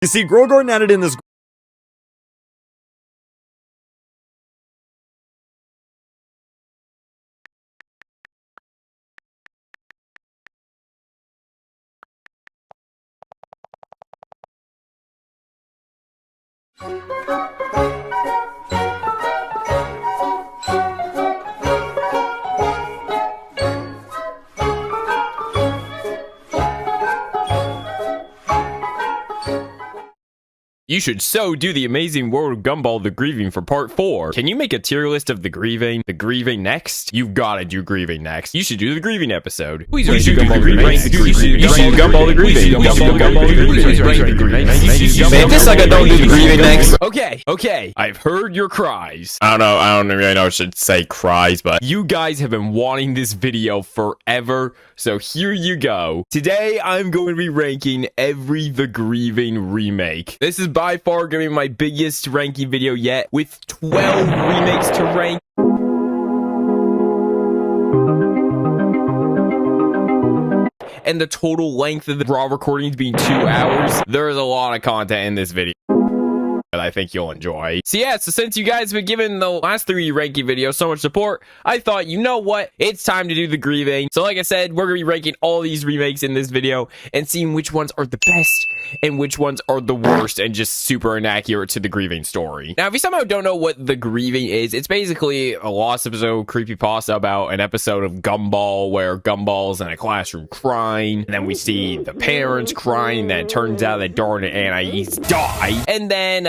You see, Grogorn added in this. You should so do the Amazing World of Gumball The Grieving for part 4. Can you make a tier list of The Grieving? The Grieving next? You've gotta do Grieving next. You should do the Grieving episode. Please do Gumball The Grieving. Gumball The Grieving. Man, this sucker don't do the Grieving next. Okay. I've heard your cries. I don't really know if I should say cries, but You guys have been wanting this video forever, so here you go. Today, I'm going to be ranking every The Grieving remake. This is by far going to be my biggest ranking video yet, with 12 remakes to rank. And the total length of the raw recordings being 2 hours. There's a lot of content in this video that I think you'll enjoy. So since you guys have been giving the last 3 ranking videos so much support, I thought, you know what? It's time to do the Grieving. So like I said, we're going to be ranking all these remakes in this video and seeing which ones are the best and which ones are the worst and just super inaccurate to the Grieving story. Now, if you somehow don't know what the Grieving is, it's basically a lost episode creepypasta about an episode of Gumball where Gumball's in a classroom crying, and then we see the parents crying, and then it turns out that Darn and Anais die, and then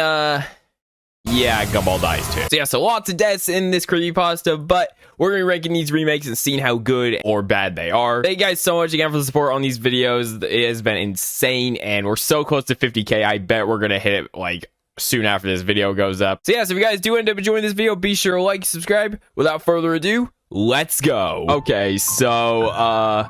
yeah, Gumball dies too. So lots of deaths in this creepypasta, but we're going to be ranking these remakes and seeing how good or bad they are. Thank you guys so much again for the support on these videos. It has been insane, and we're so close to 50k. I bet we're going to hit it like soon after this video goes up. So if you guys do end up enjoying this video, be sure to like, subscribe. Without further ado, let's go. Okay, so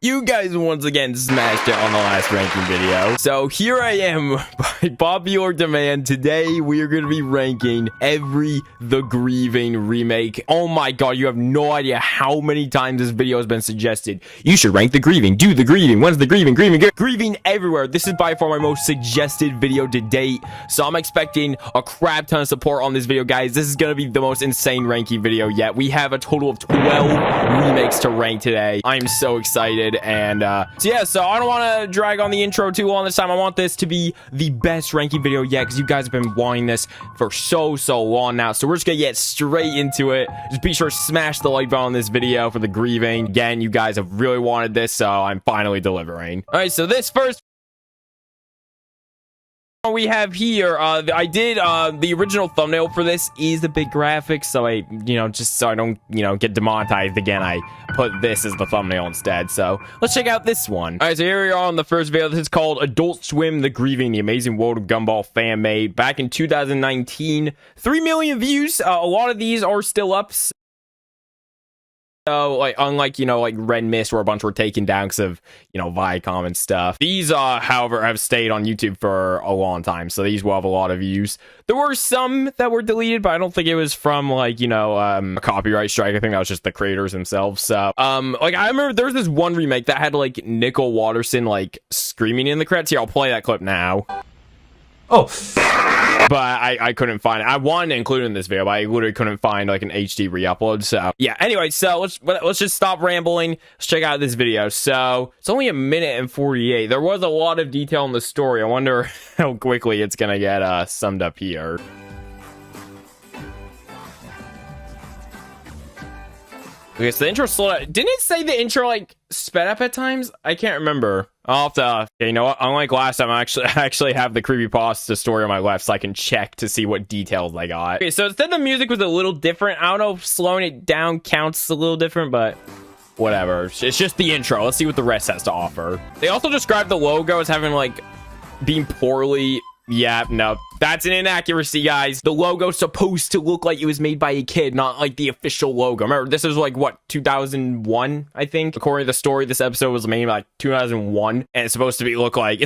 you guys once again smashed it on the last ranking video. So here I am, by popular demand. Today we are going to be ranking every The Grieving remake. Oh my god, you have no idea how many times this video has been suggested. You should rank The Grieving, do The Grieving. When's The Grieving? Grieving everywhere. This is by far my most suggested video to date. So I'm expecting a crap ton of support on this video, guys. This is going to be the most insane ranking video yet. We have a total of 12 remakes to rank today. I am so excited. And so I don't want to drag on the intro too long this time. I want this to be the best ranking video yet, because you guys have been wanting this for so long now. So we're just gonna get straight into it. Just be sure to smash the like button on this video for The Grieving. Again, you guys have really wanted this, so I'm finally delivering. All right, so this first we have here, I did the original thumbnail for this is the big graphics, so I just so I don't get demonetized again, I put this as the thumbnail instead. So let's check out this one. All right, so here we are on the first video. This is called Adult Swim The Grieving, the Amazing World of Gumball fan made back in 2019. 3 million views. A lot of these are still up. So, like, unlike, like Red Mist, where a bunch were taken down because of, Viacom and stuff. These, however, have stayed on YouTube for a long time, so these will have a lot of views. There were some that were deleted, but I don't think it was from, like, a copyright strike. I think that was just the creators themselves. So, like, I remember there was this one remake that had, like, Nicole Watterson, like, screaming in the credits. Here, I'll play that clip now. Oh, but I couldn't find it. I wanted to include it in this video, but I literally couldn't find like an HD re-upload. So yeah, anyway, so let's just stop rambling. Let's check out this video. So it's only 1:48 minutes. There was a lot of detail in the story. I wonder how quickly it's gonna get summed up here. Okay, so the intro slowed down. Didn't it say the intro like sped up at times? I can't remember. I'll have to, okay, you know what? Unlike last time, I actually have the creepypasta story on my left, so I can check to see what details I got. Okay, so it said the music was a little different. I don't know if slowing it down counts a little different, but whatever. It's just the intro. Let's see what the rest has to offer. They also described the logo as having like being poorly. Yeah, no, That's an inaccuracy, guys. The logo's supposed to look like it was made by a kid, not like the official logo. Remember, this is like, what, 2001, I think? According to the story, this episode was made like 2001, and it's supposed to look like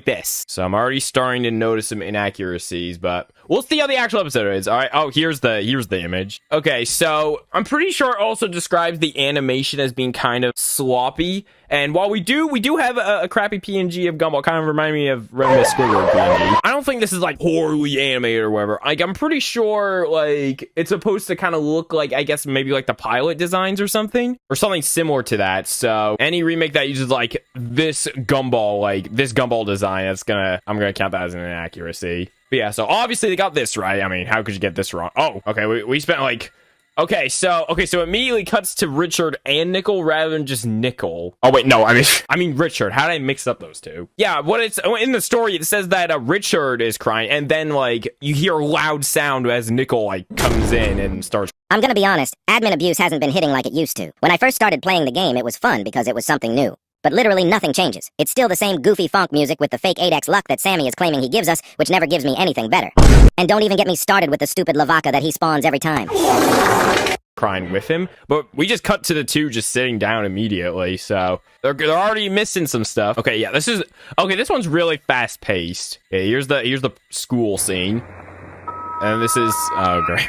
this. So I'm already starting to notice some inaccuracies, but we'll see how the actual episode is. All right. Oh, here's the image. Okay, so I'm pretty sure it also describes the animation as being kind of sloppy. And while we do have a crappy PNG of Gumball, kind of remind me of Red Miss Squidward PNG. I don't think this is like poorly animated or whatever. Like, I'm pretty sure like it's supposed to kind of look like, I guess maybe like the pilot designs or something similar to that. So any remake that uses like this Gumball design, I'm gonna count that as an inaccuracy. But yeah, so obviously they got this right. I mean, how could you get this wrong? Oh, okay, we spent like. Okay, so immediately cuts to Richard and Nickel rather than just Nickel. Oh wait, no, I mean Richard. How did I mix up those two? Yeah, in the story it says that Richard is crying, and then like you hear a loud sound as Nickel like comes in and starts. I'm gonna be honest, admin abuse hasn't been hitting like it used to. When I first started playing the game, it was fun because it was something new. But literally nothing changes. It's still the same goofy funk music with the fake 8x luck that Sammy is claiming he gives us, which never gives me anything better. And don't even get me started with the stupid Lavaka that he spawns every time. Crying with him, but we just cut to the two just sitting down immediately, so they're already missing some stuff. Okay, yeah, this one's really fast paced. Okay, here's the school scene, and this is great.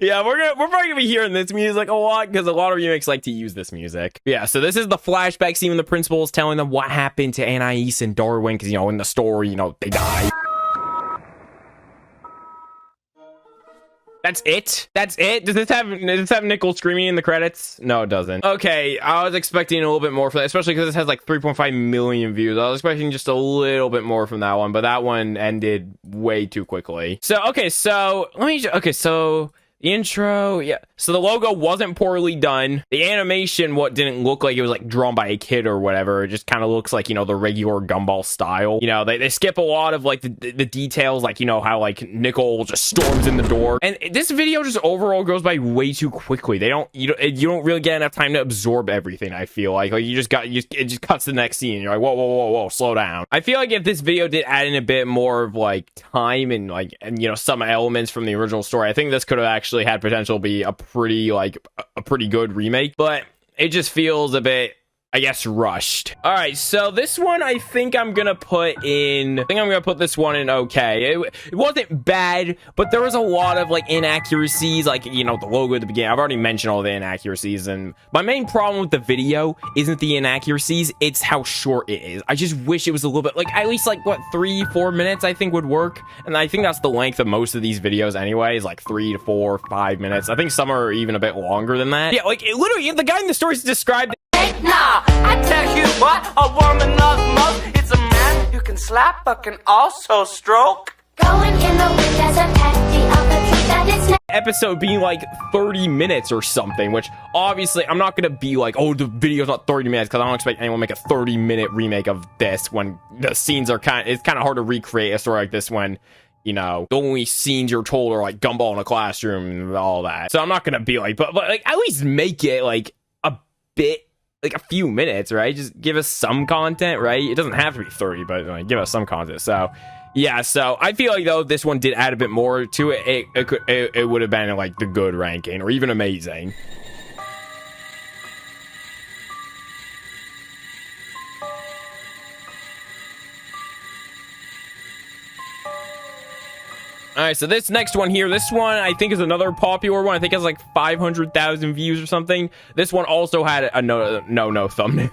Yeah, we're probably gonna be hearing this music a lot because a lot of remakes like to use this music. Yeah, so this is the flashback scene when the principal is telling them what happened to Anais and Darwin because, in the story, they die. That's it? Does this have Nickel screaming in the credits? No, it doesn't. Okay, I was expecting a little bit more for that, especially because this has like 3.5 million views. I was expecting just a little bit more from that one, but that one ended way too quickly. So, so the intro, yeah. So the logo wasn't poorly done. The animation, didn't look like it was like drawn by a kid or whatever. It just kind of looks like, the regular Gumball style. They skip a lot of like the details, like, how like Nickel just storms in the door. And this video just overall goes by way too quickly. You don't really get enough time to absorb everything, I feel like. Like it just cuts to the next scene. You're like, whoa, slow down. I feel like if this video did add in a bit more of like time and some elements from the original story, I think this could have actually had potential to be a pretty good remake, but it just feels a bit, I guess, rushed. All right, so this one I think I'm gonna put this one in okay. It wasn't bad, but there was a lot of like inaccuracies, like the logo at the beginning. I've already mentioned all the inaccuracies, and my main problem with the video isn't the inaccuracies, it's how short it is. I just wish it was a little bit, like at least like 3-4 minutes I think would work, and I think that's the length of most of these videos anyway, is like 3 to 4, 5 minutes. I think some are even a bit longer than that. Yeah, like literally the guy in the story is described. Nah, I tell you what, a woman loves most. It's a man who can slap but can also stroke. Going in the wind as a petty of the truth that is episode being like 30 minutes or something, which obviously I'm not gonna be like, oh, the video's not 30 minutes, because I don't expect anyone to make a 30-minute remake of this when the scenes are it's kind of hard to recreate a story like this when the only scenes you're told are like Gumball in a classroom and all that. So I'm not gonna be like, but like at least make it like a bit, like a few minutes, right? Just give us some content, right? It doesn't have to be 30, but like, give us some content. So yeah, so I feel like though this one did add a bit more to it. It would have been like the good ranking or even amazing. All right, so this next one here, this one I think is another popular one. I think it's like 500,000 views or something. This one also had a no thumbnail.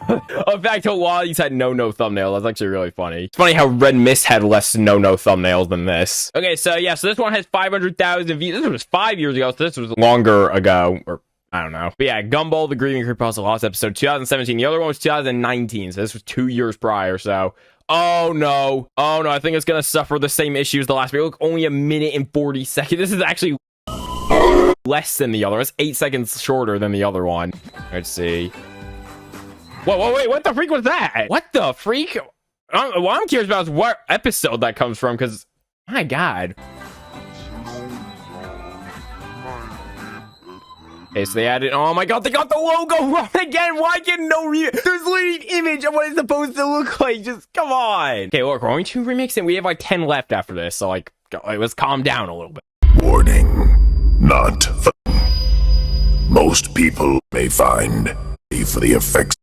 In fact, a lot of these had no thumbnail. That's actually really funny. It's funny how Red Mist had less no thumbnails than this. Okay, so yeah, so this one has 500,000 views. This was 5 years ago, so this was longer ago, or I don't know. But yeah, Gumball, the Grieving Creepypasta Lost episode, 2017. The other one was 2019, so this was 2 years prior, so... Oh no, I think it's gonna suffer the same issues the last video. Look, only 1 minute and 40 seconds. This is actually less than the other. It's 8 seconds shorter than the other one. Let's see. Whoa, wait, what the freak was that? What the freak? What I'm curious about is what episode that comes from, because, my God. Okay, so they added, oh my god, they got the logo wrong again. Why get no there's literally an image of what it's supposed to look like. Just come on. Okay, look, we're going to remix it. We have like 10 left after this, so like, let's calm down a little bit. Warning, not for most people may find for the effects.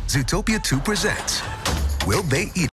Zootopia 2 presents Will They Eat?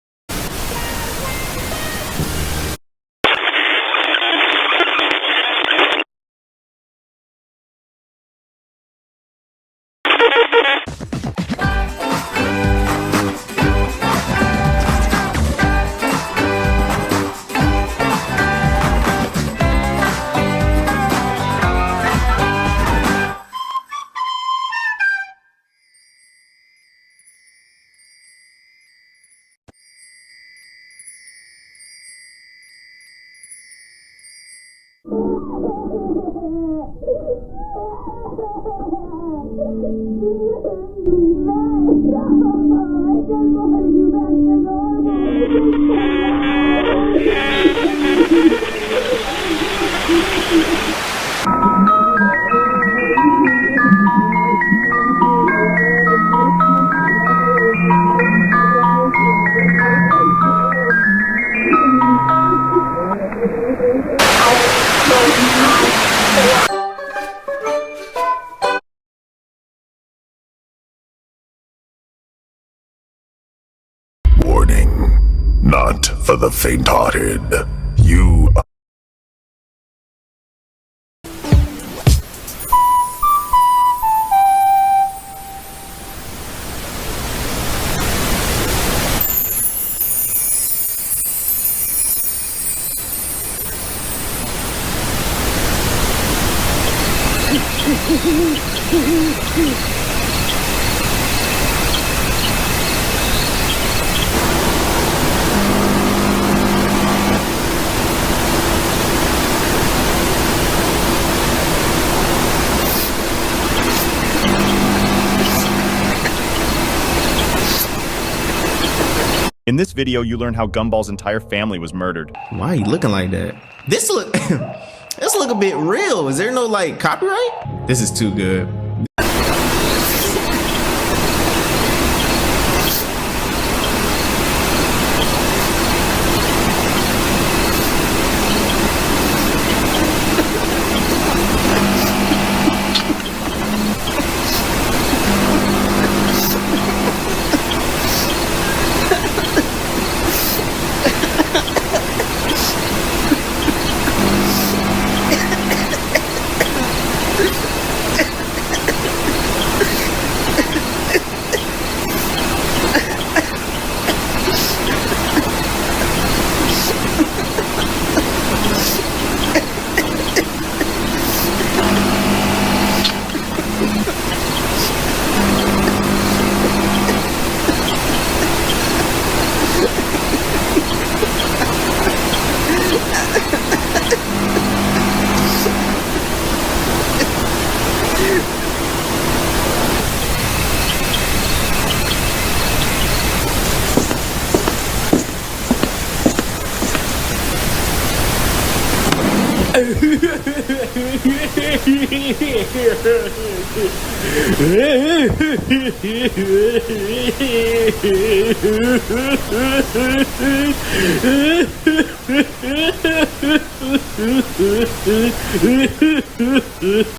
Warning, not for the faint-hearted. You In this video, you learn how Gumball's entire family was murdered. Why are you looking like that? This look this look a bit real. Is there no like copyright? This is too good.